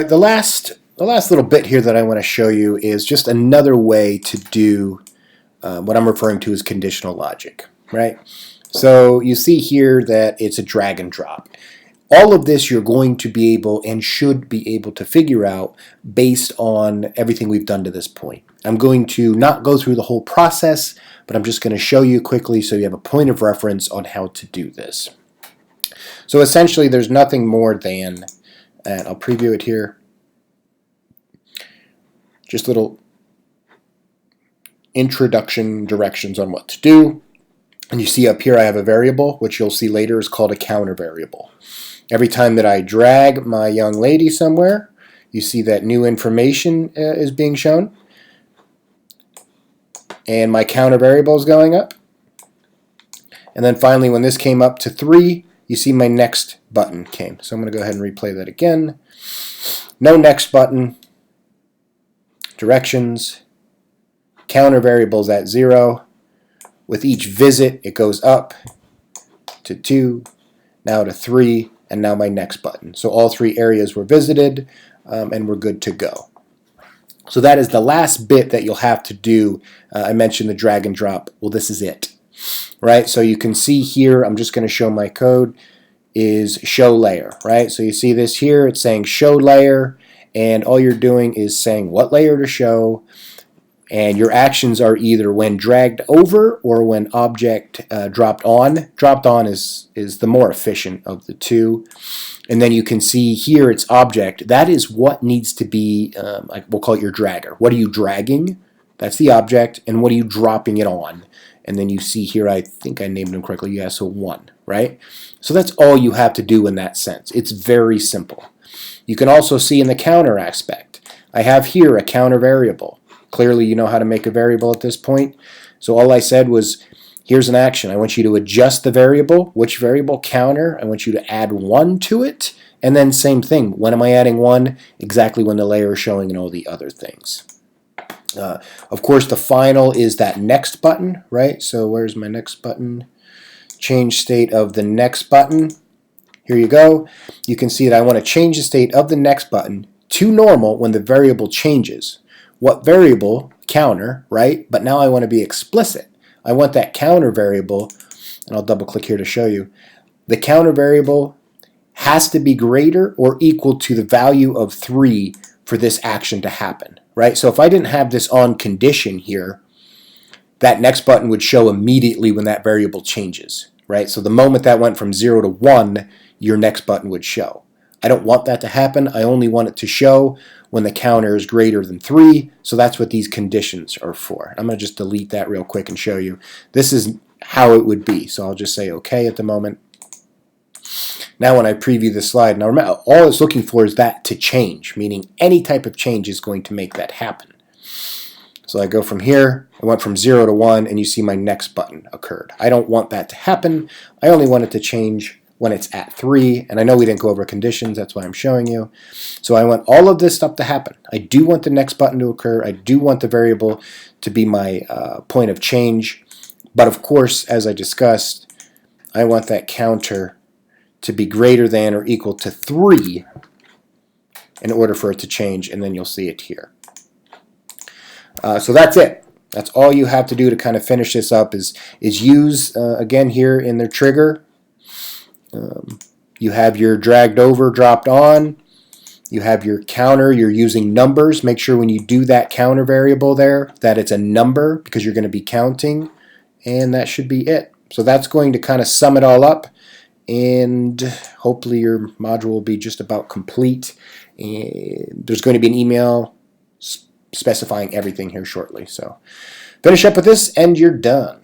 The last little bit here that I want to show you is just another way to do what I'm referring to as conditional logic, right? So you see here that it's a drag and drop. All of this you're going to be able and should be able to figure out based on everything we've done to this point. I'm going to not go through the whole process, but I'm just going to show you quickly so you have a point of reference on how to do this. So essentially there's nothing more than, and I'll preview it here, just little introduction directions on what to do. And you see up here I have a variable, which you'll see later is called a counter variable. Every time that I drag my young lady somewhere, you see that new information is being shown. And my counter variable is going up. And then finally, when this came up to 3, you see my next button came. So I'm going to go ahead and replay that again. No next button. Directions. Counter variables at 0. With each visit, it goes up to 2, now to 3, and now my next button. So all 3 areas were visited, and we're good to go. So that is the last bit that you'll have to do. I mentioned the drag and drop. Well, this is it, right? So you can see here, I'm just going to show my code, is show layer, right? So you see this here, it's saying show layer, and all you're doing is saying what layer to show, and your actions are either when dragged over or when object dropped on. Dropped on is the more efficient of the two. And then you can see here it's object. That is what needs to be, we'll call it your dragger. What are you dragging? That's the object. And what are you dropping it on? And then you see here, I think I named them correctly. Yeah, so 1, right? So that's all you have to do in that sense. It's very simple. You can also see in the counter aspect, I have here a counter variable. Clearly you know how to make a variable at this point. So all I said was, here's an action. I want you to adjust the variable. Which variable? Counter. I want you to add 1 to it. And then same thing. When am I adding 1? Exactly when the layer is showing and all the other things. Of course, the final is that next button, right? So where's my next button? Change state of the next button. Here you go. You can see that I want to change the state of the next button to normal when the variable changes. What variable? Counter, right? But now I want to be explicit. I want that counter variable, and I'll double click here to show you. The counter variable has to be greater or equal to the value of 3 for this action to happen, right? So if I didn't have this on condition here, that next button would show immediately when that variable changes, right? So the moment that went from 0 to 1, your next button would show. I don't want that to happen. I only want it to show when the counter is greater than 3, so that's what these conditions are for. I'm going to just delete that real quick and show you. This is how it would be, so I'll just say OK at the moment. Now when I preview the slide, now remember, all it's looking for is that to change, meaning any type of change is going to make that happen. So I go from here, I went from 0 to 1, and you see my next button occurred. I don't want that to happen. I only want it to change when it's at 3, and I know we didn't go over conditions, that's why I'm showing you. So I want all of this stuff to happen. I do want the next button to occur. I do want the variable to be my point of change. But of course, as I discussed, I want that counter to be greater than or equal to 3 in order for it to change, and then you'll see it here. So that's it. That's all you have to do to kind of finish this up is use, again here in the trigger, you have your dragged over, dropped on. You have your counter. You're using numbers. Make sure when you do that counter variable there that it's a number because you're going to be counting. And that should be it. So that's going to kind of sum it all up. And hopefully your module will be just about complete. And there's going to be an email specifying everything here shortly. So finish up with this and you're done.